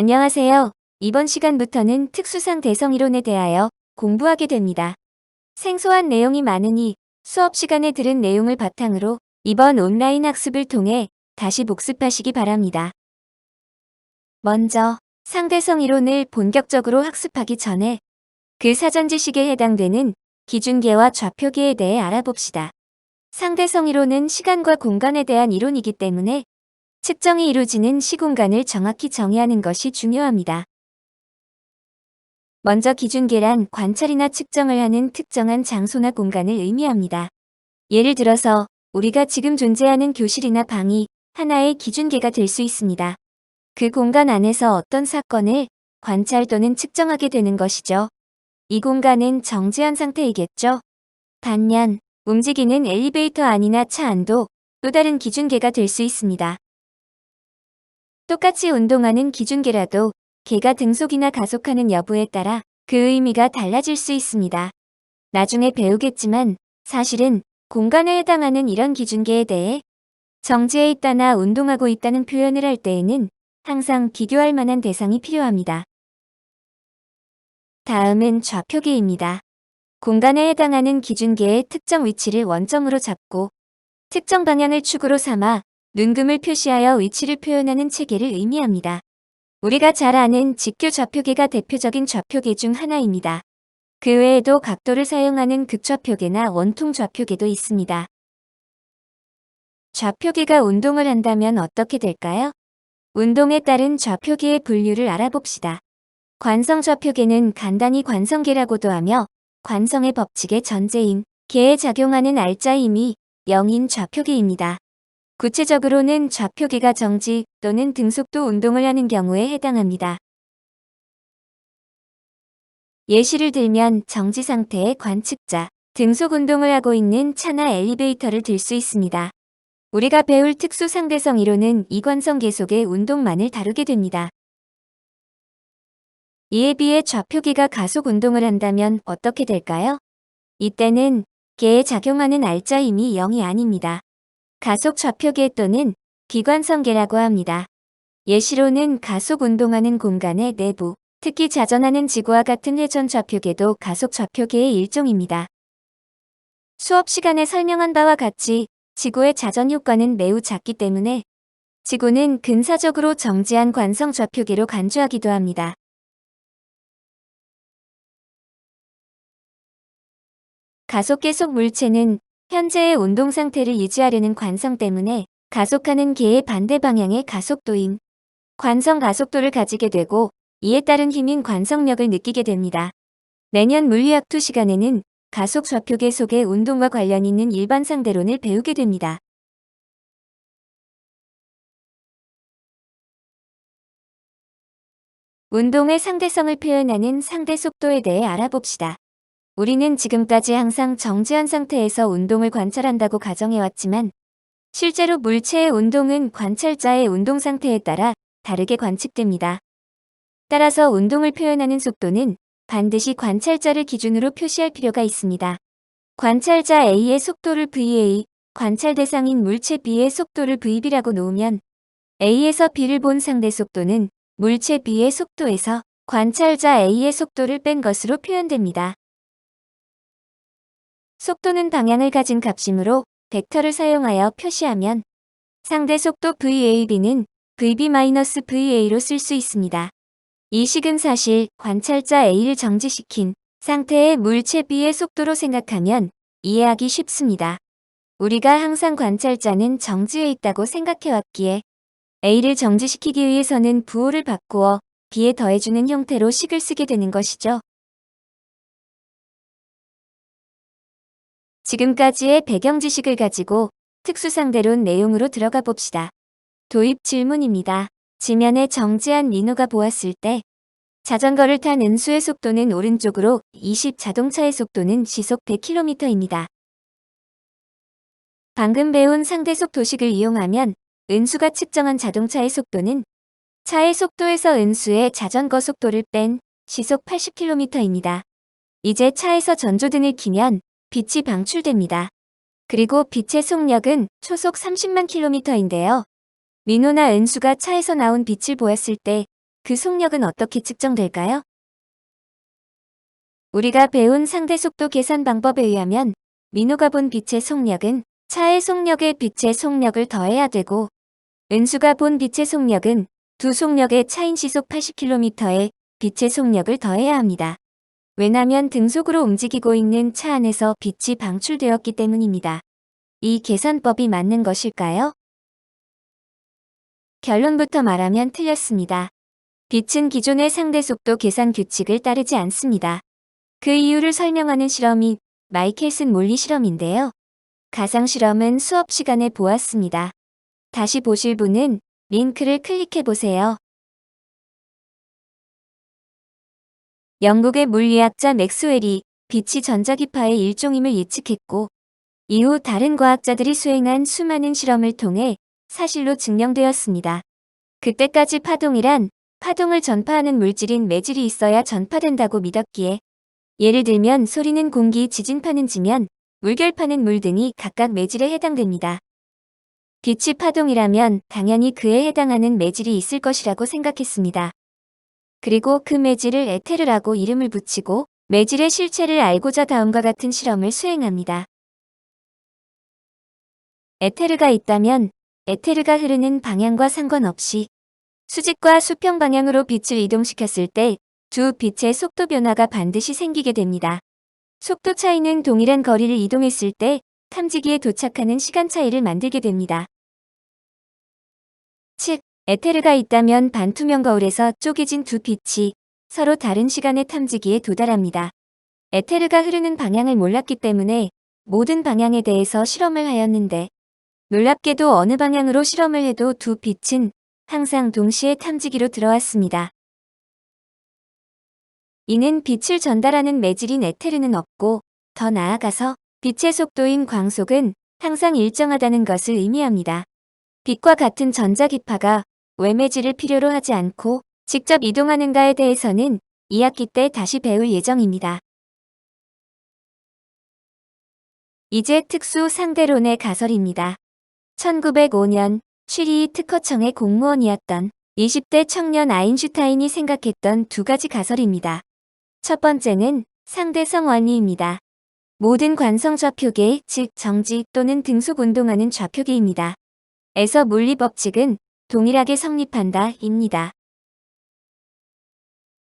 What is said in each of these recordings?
안녕하세요. 이번 시간부터는 특수상 대성 이론에 대하여 공부하게 됩니다. 생소한 내용이 많으니 수업 시간에 들은 내용을 바탕으로 이번 온라인 학습을 통해 다시 복습하시기 바랍니다. 먼저 상대성 이론을 본격적으로 학습하기 전에 그 사전 지식에 해당되는 기준계와 좌표계에 대해 알아봅시다. 상대성 이론은 시간과 공간에 대한 이론이기 때문에 측정이 이루어지는 시공간을 정확히 정의하는 것이 중요합니다. 먼저 기준계란 관찰이나 측정을 하는 특정한 장소나 공간을 의미합니다. 예를 들어서 우리가 지금 존재하는 교실이나 방이 하나의 기준계가 될 수 있습니다. 그 공간 안에서 어떤 사건을 관찰 또는 측정하게 되는 것이죠. 이 공간은 정지한 상태이겠죠. 반면 움직이는 엘리베이터 안이나 차 안도 또 다른 기준계가 될 수 있습니다. 똑같이 운동하는 기준계라도 계가 등속이나 가속하는 여부에 따라 그 의미가 달라질 수 있습니다. 나중에 배우겠지만 사실은 공간에 해당하는 이런 기준계에 대해 정지해 있다나 운동하고 있다는 표현을 할 때에는 항상 비교할 만한 대상이 필요합니다. 다음은 좌표계입니다. 공간에 해당하는 기준계의 특정 위치를 원점으로 잡고 특정 방향을 축으로 삼아 눈금을 표시하여 위치를 표현하는 체계를 의미합니다. 우리가 잘 아는 직교 좌표계가 대표적인 좌표계 중 하나입니다. 그 외에도 각도를 사용하는 극좌표계나 원통 좌표계도 있습니다. 좌표계가 운동을 한다면 어떻게 될까요? 운동에 따른 좌표계의 분류를 알아봅시다. 관성 좌표계는 간단히 관성계라고도 하며 관성의 법칙의 전제인 계에 작용하는 알짜힘이 0인 좌표계입니다. 구체적으로는 좌표계가 정지 또는 등속도 운동을 하는 경우에 해당합니다. 예시를 들면 정지 상태의 관측자, 등속 운동을 하고 있는 차나 엘리베이터를 들 수 있습니다. 우리가 배울 특수 상대성 이론은 이관성 계속의 운동만을 다루게 됩니다. 이에 비해 좌표계가 가속 운동을 한다면 어떻게 될까요? 이때는 계에 작용하는 알짜힘이 0이 아닙니다. 가속 좌표계 또는 비관성계라고 합니다. 예시로는 가속 운동하는 공간의 내부, 특히 자전하는 지구와 같은 회전 좌표계도 가속 좌표계의 일종입니다. 수업 시간에 설명한 바와 같이 지구의 자전 효과는 매우 작기 때문에 지구는 근사적으로 정지한 관성 좌표계로 간주하기도 합니다. 가속계 속 물체는 현재의 운동 상태를 유지하려는 관성 때문에 가속하는 계의 반대 방향의 가속도인 관성 가속도를 가지게 되고 이에 따른 힘인 관성력을 느끼게 됩니다. 내년 물리학 2 시간에는 가속 좌표계 속의 운동과 관련 있는 일반 상대론을 배우게 됩니다. 운동의 상대성을 표현하는 상대 속도에 대해 알아봅시다. 우리는 지금까지 항상 정지한 상태에서 운동을 관찰한다고 가정해왔지만 실제로 물체의 운동은 관찰자의 운동 상태에 따라 다르게 관측됩니다. 따라서 운동을 표현하는 속도는 반드시 관찰자를 기준으로 표시할 필요가 있습니다. 관찰자 A의 속도를 VA, 관찰 대상인 물체 B의 속도를 VB라고 놓으면 A에서 B를 본 상대 속도는 물체 B의 속도에서 관찰자 A의 속도를 뺀 것으로 표현됩니다. 속도는 방향을 가진 값이므로 벡터를 사용하여 표시하면 상대 속도 VAB는 VB-VA로 쓸 수 있습니다. 이 식은 사실 관찰자 A를 정지시킨 상태의 물체 B의 속도로 생각하면 이해하기 쉽습니다. 우리가 항상 관찰자는 정지해 있다고 생각해왔기에 A를 정지시키기 위해서는 부호를 바꾸어 B에 더해주는 형태로 식을 쓰게 되는 것이죠. 지금까지의 배경 지식을 가지고 특수상대론 내용으로 들어가 봅시다. 도입 질문입니다. 지면에 정지한 민호가 보았을 때 자전거를 탄 은수의 속도는 오른쪽으로 20, 자동차의 속도는 시속 100km입니다. 방금 배운 상대속 도식을 이용하면 은수가 측정한 자동차의 속도는 차의 속도에서 은수의 자전거 속도를 뺀 시속 80km입니다. 이제 차에서 전조등을 켜면 빛이 방출됩니다. 그리고 빛의 속력은 초속 30만 km인데요. 민호나 은수가 차에서 나온 빛을 보았을 때 그 속력은 어떻게 측정될까요? 우리가 배운 상대 속도 계산 방법에 의하면 민호가 본 빛의 속력은 차의 속력에 빛의 속력을 더해야 되고, 은수가 본 빛의 속력은 두 속력의 차인 시속 80km에 빛의 속력을 더해야 합니다. 왜냐면 등속으로 움직이고 있는 차 안에서 빛이 방출되었기 때문입니다. 이 계산법이 맞는 것일까요? 결론부터 말하면 틀렸습니다. 빛은 기존의 상대 속도 계산 규칙을 따르지 않습니다. 그 이유를 설명하는 실험이 마이켈슨 몰리 실험인데요. 가상 실험은 수업 시간에 보았습니다. 다시 보실 분은 링크를 클릭해 보세요. 영국의 물리학자 맥스웰이 빛이 전자기파의 일종임을 예측했고, 이후 다른 과학자들이 수행한 수많은 실험을 통해 사실로 증명되었습니다. 그때까지 파동이란 파동을 전파하는 물질인 매질이 있어야 전파된다고 믿었기에, 예를 들면 소리는 공기, 지진파는 지면, 물결파는 물 등이 각각 매질에 해당됩니다. 빛이 파동이라면 당연히 그에 해당하는 매질이 있을 것이라고 생각했습니다. 그리고 그 매질을 에테르라고 이름을 붙이고 매질의 실체를 알고자 다음과 같은 실험을 수행합니다. 에테르가 있다면 에테르가 흐르는 방향과 상관없이 수직과 수평 방향으로 빛을 이동시켰을 때 두 빛의 속도 변화가 반드시 생기게 됩니다. 속도 차이는 동일한 거리를 이동했을 때 탐지기에 도착하는 시간 차이를 만들게 됩니다. 즉, 에테르가 있다면 반투명 거울에서 쪼개진 두 빛이 서로 다른 시간에 탐지기에 도달합니다. 에테르가 흐르는 방향을 몰랐기 때문에 모든 방향에 대해서 실험을 하였는데, 놀랍게도 어느 방향으로 실험을 해도 두 빛은 항상 동시에 탐지기로 들어왔습니다. 이는 빛을 전달하는 매질인 에테르는 없고, 더 나아가서 빛의 속도인 광속은 항상 일정하다는 것을 의미합니다. 빛과 같은 전자기파가 왜 매질을 필요로 하지 않고 직접 이동하는가에 대해서는 2학기 때 다시 배울 예정입니다. 이제 특수 상대론의 가설입니다. 1905년 취리 특허청의 공무원이었던 20대 청년 아인슈타인이 생각했던 두 가지 가설입니다. 첫 번째는 상대성 원리입니다. 모든 관성 좌표계, 즉 정지 또는 등속 운동하는 좌표계입니다. 에서 물리 법칙은 동일하게 성립한다 입니다.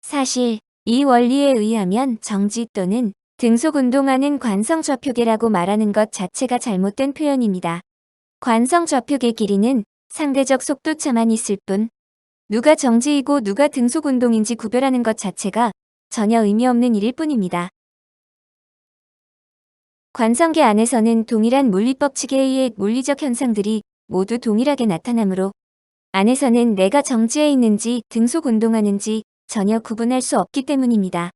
사실 이 원리에 의하면 정지 또는 등속 운동하는 관성 좌표계라고 말하는 것 자체가 잘못된 표현입니다. 관성 좌표계 길이는 상대적 속도차만 있을 뿐, 누가 정지이고 누가 등속 운동인지 구별하는 것 자체가 전혀 의미 없는 일일 뿐입니다. 관성계 안에서는 동일한 물리법칙에 의해 물리적 현상들이 모두 동일하게 나타나므로 안에서는 내가 정지해 있는지 등속 운동하는지 전혀 구분할 수 없기 때문입니다.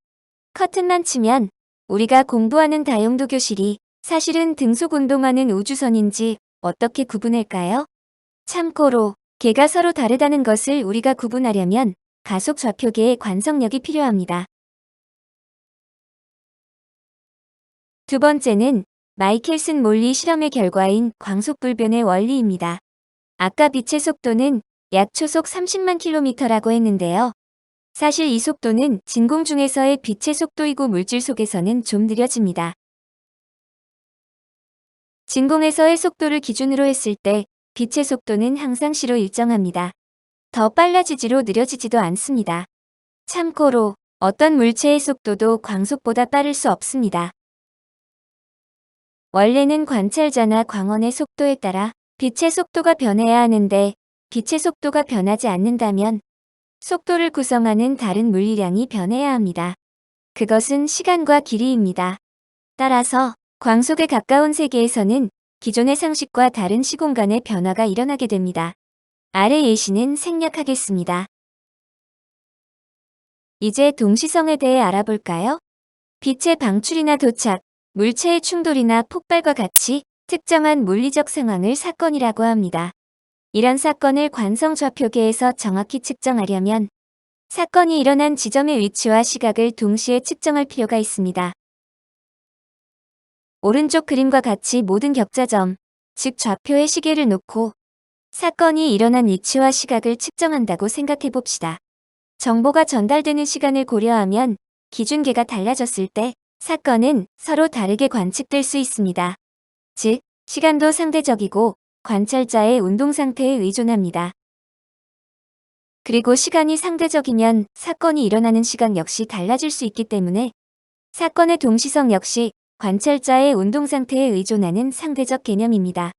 커튼만 치면 우리가 공부하는 다용도 교실이 사실은 등속 운동하는 우주선인지 어떻게 구분할까요? 참고로 개가 서로 다르다는 것을 우리가 구분하려면 가속 좌표계의 관성력이 필요합니다. 두 번째는 마이켈슨 몰리 실험의 결과인 광속불변의 원리입니다. 아까 빛의 속도는 약 초속 30만 km라고 했는데요. 사실 이 속도는 진공 중에서의 빛의 속도이고 물질 속에서는 좀 느려집니다. 진공에서의 속도를 기준으로 했을 때 빛의 속도는 항상 C로 일정합니다. 더 빨라지지로 느려지지도 않습니다. 참고로 어떤 물체의 속도도 광속보다 빠를 수 없습니다. 원래는 관찰자나 광원의 속도에 따라 빛의 속도가 변해야 하는데, 빛의 속도가 변하지 않는다면 속도를 구성하는 다른 물리량이 변해야 합니다. 그것은 시간과 길이입니다. 따라서 광속에 가까운 세계에서는 기존의 상식과 다른 시공간의 변화가 일어나게 됩니다. 아래 예시는 생략하겠습니다. 이제 동시성에 대해 알아볼까요? 빛의 방출이나 도착, 물체의 충돌이나 폭발과 같이 특정한 물리적 상황을 사건이라고 합니다. 이런 사건을 관성 좌표계에서 정확히 측정하려면 사건이 일어난 지점의 위치와 시각을 동시에 측정할 필요가 있습니다. 오른쪽 그림과 같이 모든 격자점, 즉 좌표의 시계를 놓고 사건이 일어난 위치와 시각을 측정한다고 생각해 봅시다. 정보가 전달되는 시간을 고려하면 기준계가 달라졌을 때 사건은 서로 다르게 관측될 수 있습니다. 즉, 시간도 상대적이고 관찰자의 운동 상태에 의존합니다. 그리고 시간이 상대적이면 사건이 일어나는 시간 역시 달라질 수 있기 때문에 사건의 동시성 역시 관찰자의 운동 상태에 의존하는 상대적 개념입니다.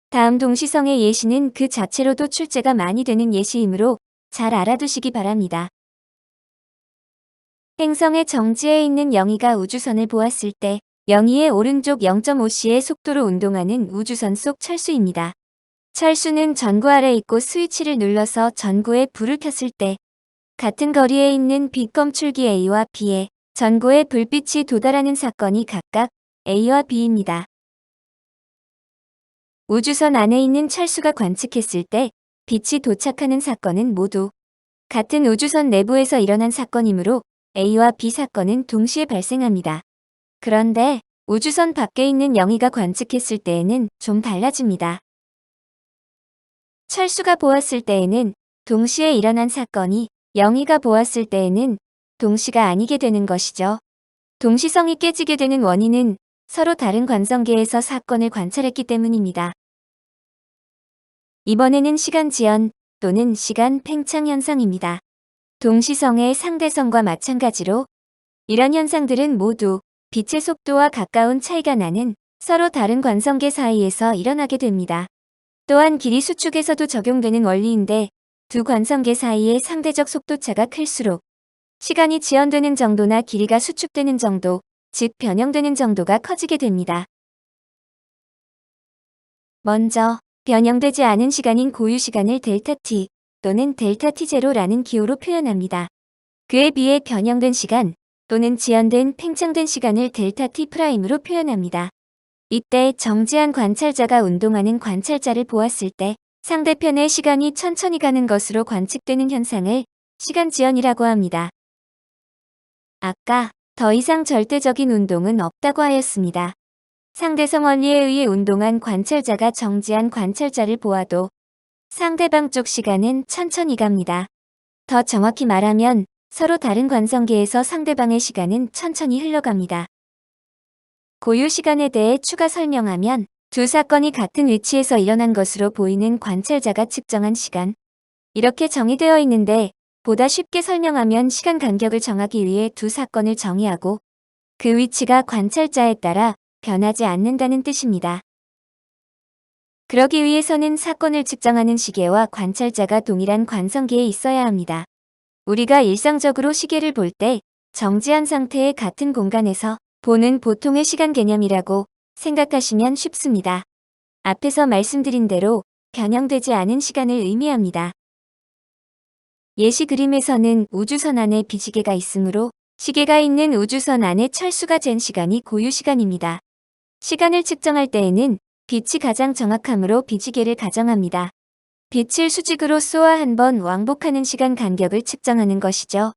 다음 동시성의 예시는 그 자체로도 출제가 많이 되는 예시이므로 잘 알아두시기 바랍니다. 행성의 정지에 있는 영희가 우주선을 보았을 때 영희의 오른쪽 0.5c의 속도로 운동하는 우주선 속 철수입니다. 철수는 전구 아래 있고 스위치를 눌러서 전구에 불을 켰을 때 같은 거리에 있는 빛 검출기 A와 B에 전구에 불빛이 도달하는 사건이 각각 A와 B입니다. 우주선 안에 있는 철수가 관측했을 때 빛이 도착하는 사건은 모두 같은 우주선 내부에서 일어난 사건이므로 A와 B 사건은 동시에 발생합니다. 그런데 우주선 밖에 있는 영희가 관측했을 때에는 좀 달라집니다. 철수가 보았을 때에는 동시에 일어난 사건이 영희가 보았을 때에는 동시가 아니게 되는 것이죠. 동시성이 깨지게 되는 원인은 서로 다른 관성계에서 사건을 관찰했기 때문입니다. 이번에는 시간 지연 또는 시간 팽창 현상입니다. 동시성의 상대성과 마찬가지로 이런 현상들은 모두 빛의 속도와 가까운 차이가 나는 서로 다른 관성계 사이에서 일어나게 됩니다. 또한 길이 수축에서도 적용되는 원리인데 두 관성계 사이의 상대적 속도차가 클수록 시간이 지연되는 정도나 길이가 수축되는 정도, 즉 변형되는 정도가 커지게 됩니다. 먼저 변형되지 않은 시간인 고유시간을 델타-t 또는 델타-t0라는 기호로 표현합니다. 그에 비해 변형된 시간 또는 지연된 팽창된 시간을 델타-t'으로 표현합니다. 이때 정지한 관찰자가 운동하는 관찰자를 보았을 때 상대편의 시간이 천천히 가는 것으로 관측되는 현상을 시간 지연이라고 합니다. 아까 더 이상 절대적인 운동은 없다고 하였습니다. 상대성 원리에 의해 운동한 관찰자가 정지한 관찰자를 보아도 상대방 쪽 시간은 천천히 갑니다. 더 정확히 말하면 서로 다른 관성계에서 상대방의 시간은 천천히 흘러갑니다. 고유 시간에 대해 추가 설명하면 두 사건이 같은 위치에서 일어난 것으로 보이는 관찰자가 측정한 시간. 이렇게 정의되어 있는데 보다 쉽게 설명하면 시간 간격을 정하기 위해 두 사건을 정의하고 그 위치가 관찰자에 따라 변하지 않는다는 뜻입니다. 그러기 위해서는 사건을 측정하는 시계와 관찰자가 동일한 관성계에 있어야 합니다. 우리가 일상적으로 시계를 볼 때 정지한 상태의 같은 공간에서 보는 보통의 시간 개념이라고 생각하시면 쉽습니다. 앞에서 말씀드린 대로 변형되지 않은 시간을 의미합니다. 예시 그림에서는 우주선 안에 비지개가 있으므로 시계가 있는 우주선 안에 철수가 잰 시간이 고유 시간입니다. 시간을 측정할 때에는 빛이 가장 정확함으로 비지개를 가정합니다. 빛을 수직으로 쏘아 한 번 왕복하는 시간 간격을 측정하는 것이죠.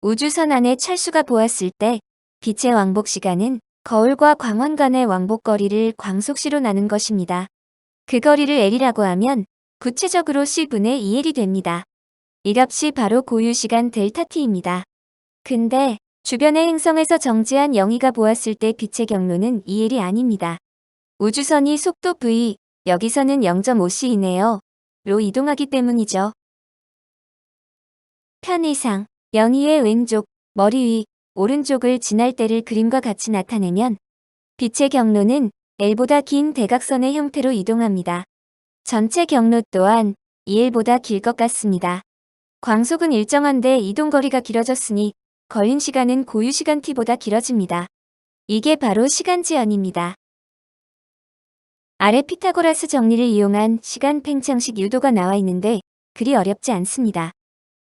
우주선 안에 철수가 보았을 때 빛의 왕복 시간은 거울과 광원 간의 왕복 거리를 광속시로 나눈 것입니다. 그 거리를 L이라고 하면 구체적으로 C분의 2L이 됩니다. 이 값이 바로 고유시간 델타-t입니다. 근데 주변의 행성에서 정지한 영희가 보았을 때 빛의 경로는 2L이 아닙니다. 우주선이 속도 v, 여기서는 0.5c이네요. 로 이동하기 때문이죠. 편의상 영희의 왼쪽, 머리 위, 오른쪽을 지날 때를 그림과 같이 나타내면 빛의 경로는 L보다 긴 대각선의 형태로 이동합니다. 전체 경로 또한 2L보다 길 것 같습니다. 광속은 일정한데 이동거리가 길어졌으니 걸린 시간은 고유시간 t보다 길어집니다. 이게 바로 시간 지연입니다. 아래 피타고라스 정리를 이용한 시간 팽창식 유도가 나와 있는데 그리 어렵지 않습니다.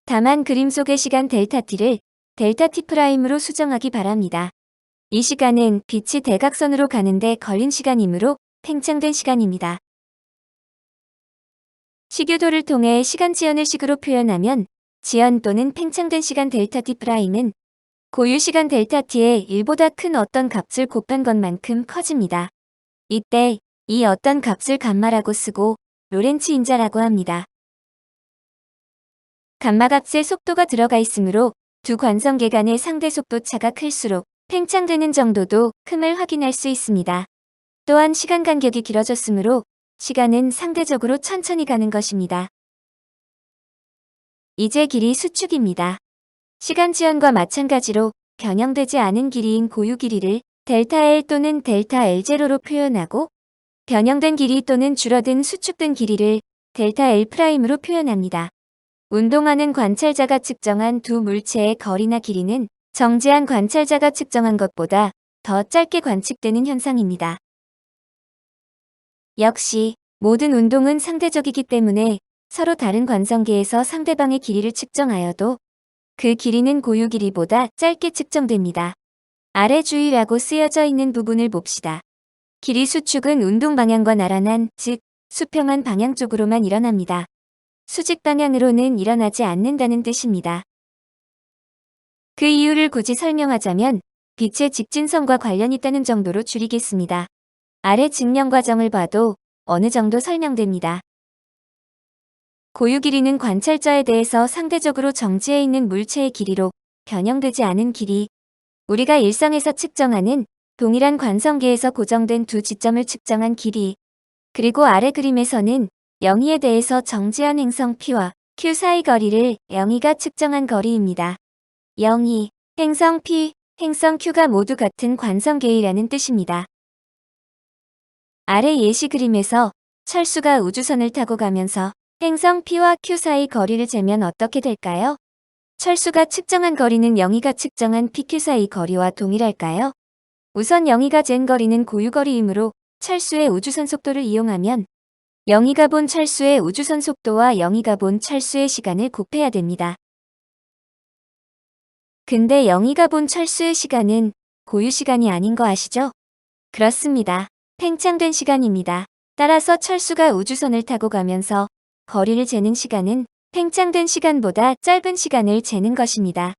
다만 그림 속의 시간 델타-t를 델타-t'으로 수정하기 바랍니다. 이 시간은 빛이 대각선으로 가는데 걸린 시간이므로 팽창된 시간입니다. 식유도를 통해 시간 지연을 식으로 표현하면 지연 또는 팽창된 시간 델타-t'은 고유 시간 델타-t의 1보다 큰 어떤 값을 곱한 것만큼 커집니다. 이때 이 어떤 값을 감마라고 쓰고 로렌츠 인자라고 합니다. 감마각세 속도가 들어가 있으므로 두 관성계 간의 상대 속도 차가 클수록 팽창되는 정도도 큼을 확인할 수 있습니다. 또한 시간 간격이 길어졌으므로 시간은 상대적으로 천천히 가는 것입니다. 이제 길이 수축입니다. 시간 지연과 마찬가지로 변형되지 않은 길이인 고유 길이를 델타 L 또는 델타 L0로 표현하고 변형된 길이 또는 줄어든 수축된 길이를 델타 L''으로 표현합니다. 운동하는 관찰자가 측정한 두 물체의 거리나 길이는 정지한 관찰자가 측정한 것보다 더 짧게 관측되는 현상입니다. 역시 모든 운동은 상대적이기 때문에 서로 다른 관성계에서 상대방의 길이를 측정하여도 그 길이는 고유 길이보다 짧게 측정됩니다. 아래 주의라고 쓰여져 있는 부분을 봅시다. 길이 수축은 운동 방향과 나란한, 즉 수평한 방향 쪽으로만 일어납니다. 수직 방향으로는 일어나지 않는다는 뜻입니다. 그 이유를 굳이 설명하자면 빛의 직진성과 관련이 있다는 정도로 줄이겠습니다. 아래 증명 과정을 봐도 어느 정도 설명됩니다. 고유 길이는 관찰자에 대해서 상대적으로 정지해 있는 물체의 길이로 변형되지 않은 길이, 우리가 일상에서 측정하는 동일한 관성계에서 고정된 두 지점을 측정한 길이, 그리고 아래 그림에서는 영희에 대해서 정지한 행성 P와 Q 사이 거리를 영희가 측정한 거리입니다. 영희, 행성 P, 행성 Q가 모두 같은 관성계이라는 뜻입니다. 아래 예시 그림에서 철수가 우주선을 타고 가면서 행성 P와 Q 사이 거리를 재면 어떻게 될까요? 철수가 측정한 거리는 영희가 측정한 PQ 사이 거리와 동일할까요? 우선 영희가 잰 거리는 고유 거리이므로 철수의 우주선 속도를 이용하면 영희가 본 철수의 우주선 속도와 영희가 본 철수의 시간을 곱해야 됩니다. 근데 영희가 본 철수의 시간은 고유 시간이 아닌 거 아시죠? 그렇습니다. 팽창된 시간입니다. 따라서 철수가 우주선을 타고 가면서 거리를 재는 시간은 팽창된 시간보다 짧은 시간을 재는 것입니다.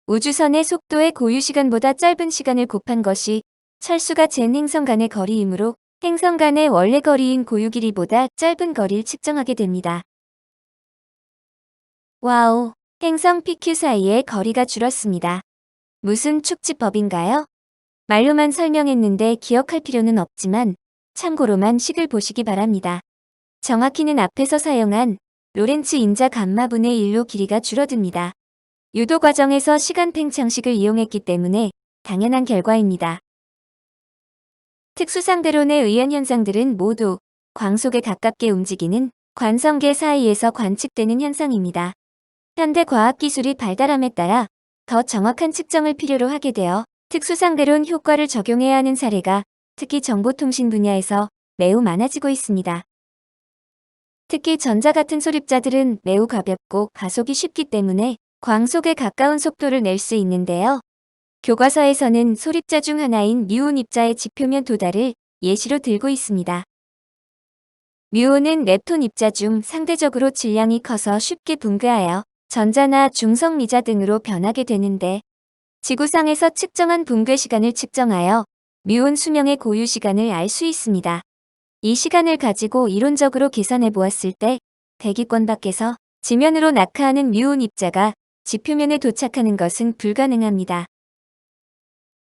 우주선의 속도의 고유 시간보다 짧은 시간을 곱한 것이 철수가 잰 행성 간의 거리이므로 행성 간의 원래 거리인 고유 길이보다 짧은 거리를 측정하게 됩니다. 와우, 행성 PQ 사이의 거리가 줄었습니다. 무슨 축지법인가요? 말로만 설명했는데 기억할 필요는 없지만 참고로만 식을 보시기 바랍니다. 정확히는 앞에서 사용한 로렌츠 인자 감마분의 1로 길이가 줄어듭니다. 유도 과정에서 시간 팽창식을 이용했기 때문에 당연한 결과입니다. 특수상대론에 의한 현상들은 모두 광속에 가깝게 움직이는 관성계 사이에서 관측되는 현상입니다. 현대 과학기술이 발달함에 따라 더 정확한 측정을 필요로 하게 되어 특수상대론 효과를 적용해야 하는 사례가 특히 정보통신 분야에서 매우 많아지고 있습니다. 특히 전자 같은 소립자들은 매우 가볍고 가속이 쉽기 때문에 광속에 가까운 속도를 낼 수 있는데요. 교과서에서는 소립자 중 하나인 뮤온 입자의 지표면 도달을 예시로 들고 있습니다. 뮤온은 렙톤 입자 중 상대적으로 질량이 커서 쉽게 붕괴하여 전자나 중성미자 등으로 변하게 되는데 지구상에서 측정한 붕괴 시간을 측정하여 뮤온 수명의 고유 시간을 알 수 있습니다. 이 시간을 가지고 이론적으로 계산해 보았을 때 대기권 밖에서 지면으로 낙하하는 뮤온 입자가 지표면에 도착하는 것은 불가능합니다.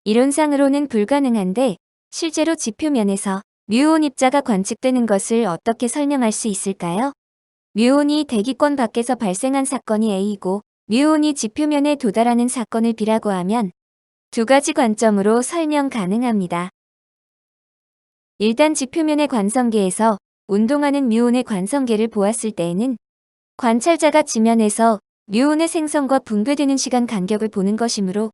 이론상으로는 불가능한데 실제로 지표면에서 뮤온 입자가 관측되는 것을 어떻게 설명할 수 있을까요? 뮤온이 대기권 밖에서 발생한 사건이 A이고 뮤온이 지표면에 도달하는 사건을 B라고 하면 두 가지 관점으로 설명 가능합니다. 일단 지표면의 관성계에서 운동하는 뮤온의 관성계를 보았을 때에는 관찰자가 지면에서 뮤온의 생성과 붕괴되는 시간 간격을 보는 것이므로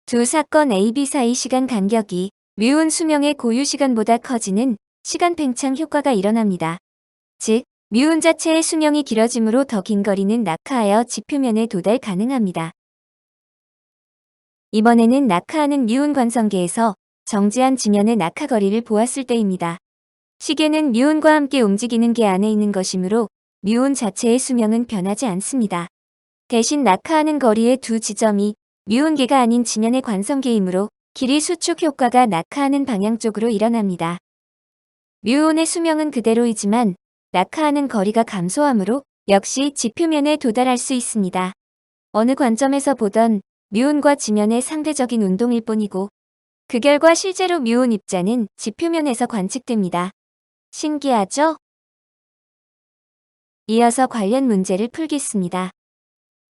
두 사건 A, B 사이 시간 간격이 뮤온 수명의 고유 시간보다 커지는 시간 팽창 효과가 일어납니다. 즉, 뮤온 자체의 수명이 길어지므로 더 긴 거리는 낙하하여 지표면에 도달 가능합니다. 이번에는 낙하하는 뮤온 관성계에서 정지한 지면의 낙하 거리를 보았을 때입니다. 시계는 뮤온과 함께 움직이는 게 안에 있는 것이므로 뮤온 자체의 수명은 변하지 않습니다. 대신 낙하하는 거리의 두 지점이 뮤온계가 아닌 지면의 관성계이므로 길이 수축 효과가 낙하하는 방향 쪽으로 일어납니다. 뮤온의 수명은 그대로이지만 낙하하는 거리가 감소하므로 역시 지표면에 도달할 수 있습니다. 어느 관점에서 보던 뮤온과 지면의 상대적인 운동일 뿐이고 그 결과 실제로 뮤온 입자는 지표면에서 관측됩니다. 신기하죠? 이어서 관련 문제를 풀겠습니다.